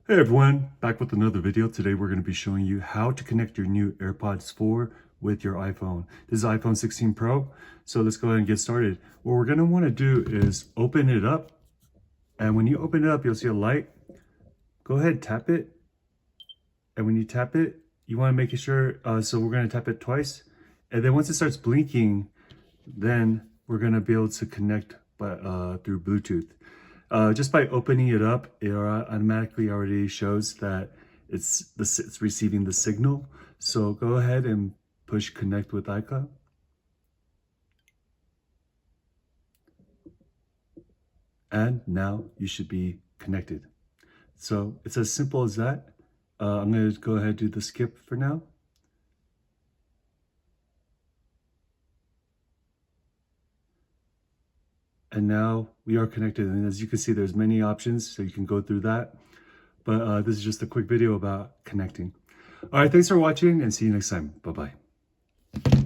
Hey everyone, back with another video. Today we're going to be showing you how to connect your new AirPods 4 with your iPhone. This is iPhone 16 Pro, so let's go ahead and get started. What we're going to want to do is open it up, and when you open it up, you'll see a light. Go ahead, tap it, and when you tap it, you want to make sure, so we're going to tap it twice, and then once it starts blinking, then we're going to be able to connect through Bluetooth. Just by opening it up, it automatically already shows that it's receiving the signal. So go ahead and push connect with iCloud. And now you should be connected. So it's as simple as that. I'm going to go ahead and do the skip for now. And now we are connected, and as you can see, there's many options, so you can go through that. But this is just a quick video about connecting. All right, thanks for watching, and see you next time. Bye-bye.